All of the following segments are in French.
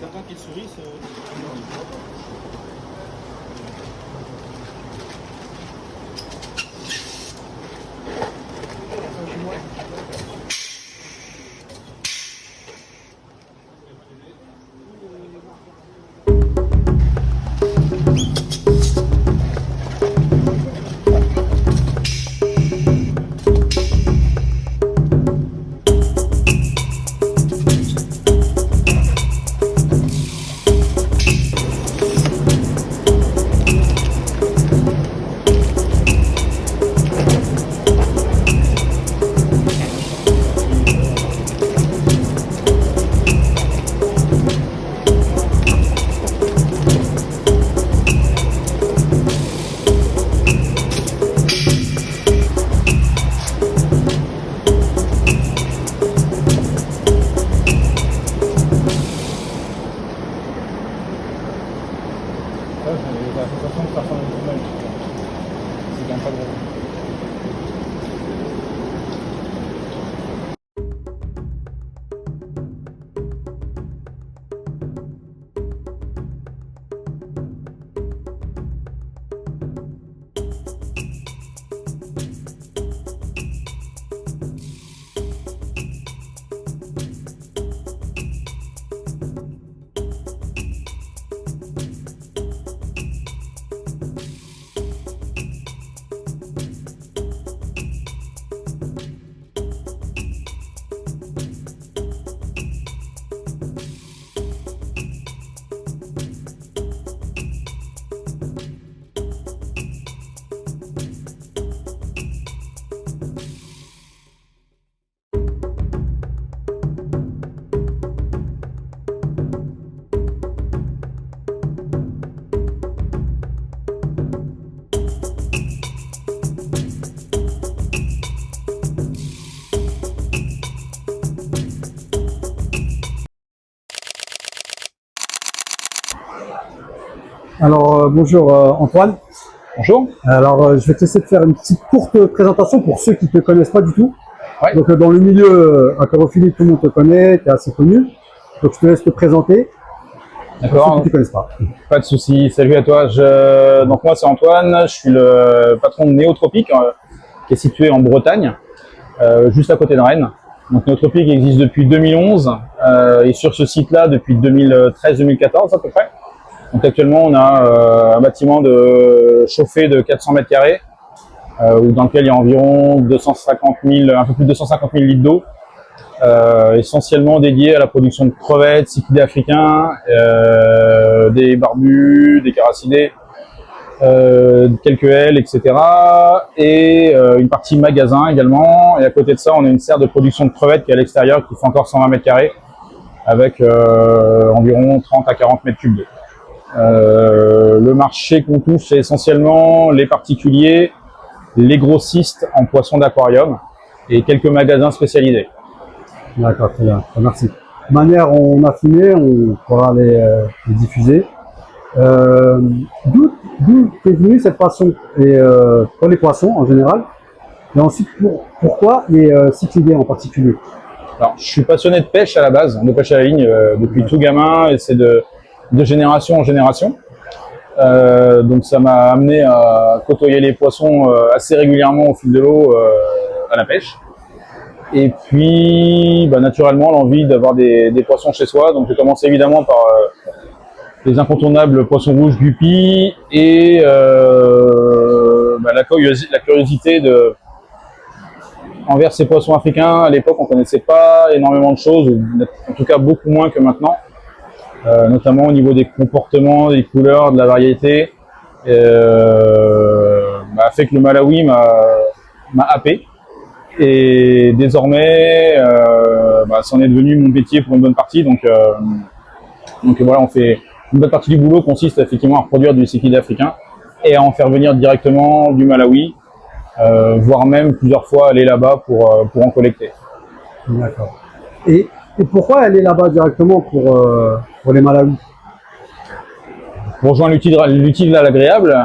T'as pas qu'il sourit, ça. J'ai l'impression que ça ressemble à une journée. C'est quand même pas drôle. Alors bonjour Antoine. Bonjour. Alors je vais te laisser te faire une petite courte présentation pour ceux qui ne te connaissent pas du tout. Ouais. Donc dans le milieu aquarophilie, tout le monde te connaît, tu es assez connu. Donc je te laisse te présenter. D'accord. Pour ceux qui ne te connaissent pas. Pas de souci. Salut à toi. Donc moi c'est Antoine. Je suis le patron de Néotropique qui est situé en Bretagne, juste à côté de Rennes. Donc Néotropique existe depuis 2011 et sur ce site-là depuis 2013-2014 à peu près. Donc actuellement, on a un bâtiment de chauffé de 400 mètres carrés, dans lequel il y a environ 250 000, un peu plus de 250 000 litres d'eau, essentiellement dédié à la production de crevettes, cyclidés africains, des barbus, des caracidés, quelques ailes, etc. Et une partie magasin également. Et à côté de ça, on a une serre de production de crevettes qui est à l'extérieur, qui fait encore 120 mètres carrés, avec environ 30 à 40 mètres cubes d'eau. Le marché qu'on touche, c'est essentiellement les particuliers, les grossistes en poissons d'aquarium et quelques magasins spécialisés. D'accord, très bien, merci. De manière, on a filmé, on pourra les diffuser. D'où est venue cette passion et, pour les poissons en général, et ensuite pourquoi les cyclidés en particulier? Alors, je suis passionné de pêche à la base, de pêche à la ligne depuis tout gamin, et c'est de génération en génération. Donc ça m'a amené à côtoyer les poissons assez régulièrement au fil de l'eau à la pêche. Et puis naturellement l'envie d'avoir des poissons chez soi. Donc j'ai commencé évidemment par les incontournables poissons rouges, guppies et la curiosité envers ces poissons africains. À l'époque on connaissait pas énormément de choses, en tout cas beaucoup moins que maintenant. Notamment au niveau des comportements, des couleurs, de la variété, a fait que le Malawi m'a happé. Et désormais, c'en est devenu mon métier pour une bonne partie. Donc voilà, on fait une bonne partie du boulot consiste effectivement à reproduire du cyclidé africain et à en faire venir directement du Malawi, voire même plusieurs fois aller là-bas pour en collecter. D'accord. Et pourquoi aller là-bas directement pour les Malawi? Pour rejoindre l'utile à l'agréable.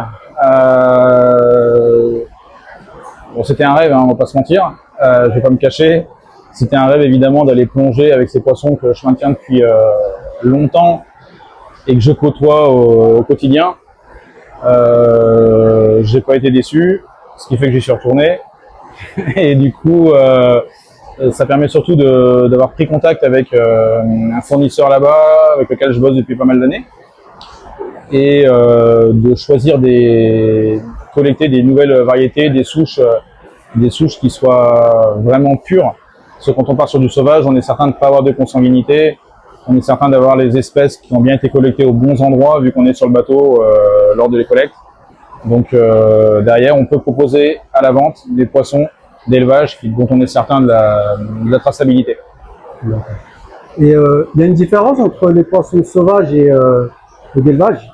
Bon, c'était un rêve, hein, on va pas se mentir. Je vais pas me cacher. C'était un rêve évidemment d'aller plonger avec ces poissons que je maintiens longtemps et que je côtoie au quotidien, j'ai pas été déçu, ce qui fait que j'y suis retourné. Et du coup, ça permet surtout d'avoir pris contact avec un fournisseur là-bas, avec lequel je bosse depuis pas mal d'années, et de choisir collecter des nouvelles variétés, des souches qui soient vraiment pures. Parce que quand on part sur du sauvage, on est certain de ne pas avoir de consanguinité, on est certain d'avoir les espèces qui ont bien été collectées aux bons endroits, vu qu'on est sur le bateau lors de les collectes. Donc derrière, on peut proposer à la vente des poissons d'élevage dont on est certain de la traçabilité. Et il y a une différence entre les poissons sauvages et d'élevage?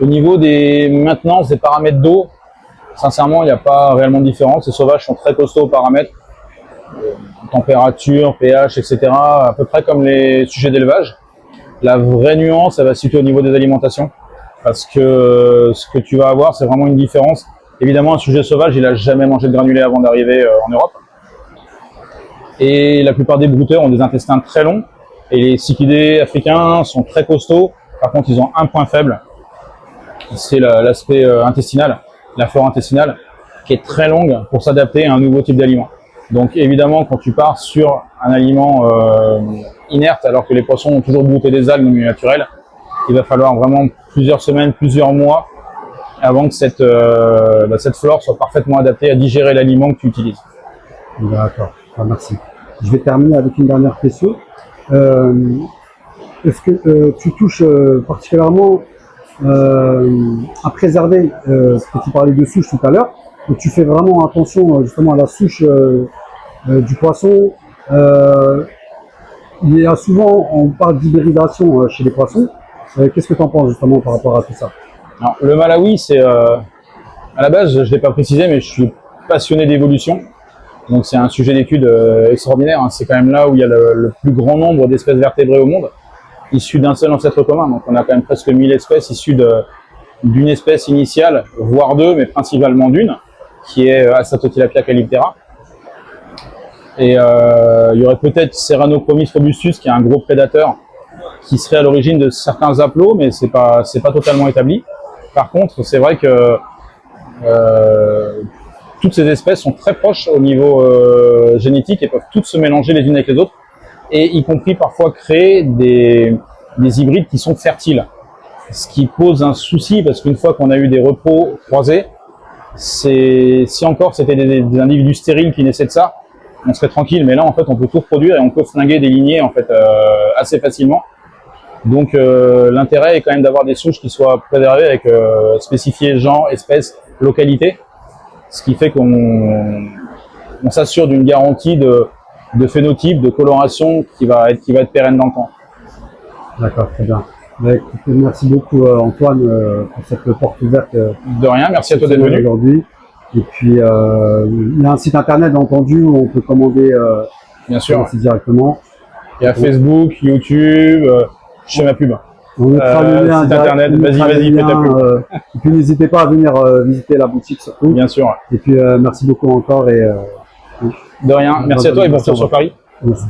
Au niveau des maintenances des paramètres d'eau, sincèrement, il n'y a pas réellement de différence. Les sauvages sont très costauds aux paramètres, température, pH, etc. À peu près comme les sujets d'élevage. La vraie nuance, elle va se situer au niveau des alimentations. Parce que ce que tu vas avoir, c'est vraiment une différence. Évidemment, un sujet sauvage, il n'a jamais mangé de granulés avant d'arriver en Europe. Et la plupart des brouteurs ont des intestins très longs. Et les cyclidés africains sont très costauds. Par contre, ils ont un point faible. C'est l'aspect intestinal, la flore intestinale, qui est très longue pour s'adapter à un nouveau type d'aliment. Donc évidemment, quand tu pars sur un aliment inerte, alors que les poissons ont toujours brouté des algues au milieu naturel, il va falloir vraiment plusieurs semaines, plusieurs mois avant que cette flore soit parfaitement adaptée à digérer l'aliment que tu utilises. D'accord, merci. Je vais terminer avec une dernière question. Est-ce que tu touches particulièrement à préserver ce que tu parlais de souche tout à l'heure, et tu fais vraiment attention justement à la souche du poisson? Il y a souvent, on parle d'hybridation chez les poissons. Qu'est-ce que tu en penses justement par rapport à tout ça? Alors, le Malawi, c'est à la base, je ne l'ai pas précisé, mais je suis passionné d'évolution. Donc c'est un sujet d'étude extraordinaire. Hein. C'est quand même là où il y a le plus grand nombre d'espèces vertébrées au monde, issues d'un seul ancêtre commun. Donc on a quand même presque 1000 espèces issues d'une espèce initiale, voire deux, mais principalement d'une, qui est Astatotilapia calyptera. Et il y aurait peut-être Serranochromis robustus, qui est un gros prédateur, qui serait à l'origine de certains aplos, mais c'est pas totalement établi. Par contre, c'est vrai que toutes ces espèces sont très proches au niveau génétique et peuvent toutes se mélanger les unes avec les autres, et y compris parfois créer des hybrides qui sont fertiles. Ce qui pose un souci, parce qu'une fois qu'on a eu des repos croisés, si encore c'était des individus stériles qui naissaient de ça, on serait tranquille, mais là en fait on peut tout reproduire et on peut flinguer des lignées en fait assez facilement. Donc l'intérêt est quand même d'avoir des souches qui soient préservées avec spécifié genre, espèce, localité, ce qui fait qu'on s'assure d'une garantie de phénotype, de coloration qui va être pérenne dans le temps. D'accord, très bien. Écoute, merci beaucoup Antoine pour cette porte ouverte. De rien, merci à toi d'être venu aujourd'hui. Et puis il y a un site internet entendu où on peut commander bien sûr directement. Il y a Facebook, YouTube, je fais ma pub. On mettra le lien site internet, vas-y, fais ta pub. Et puis n'hésitez pas à venir visiter la boutique surtout. Bien sûr. Et puis merci beaucoup encore. Et, de rien, merci à toi et bon retour sur Paris. Merci.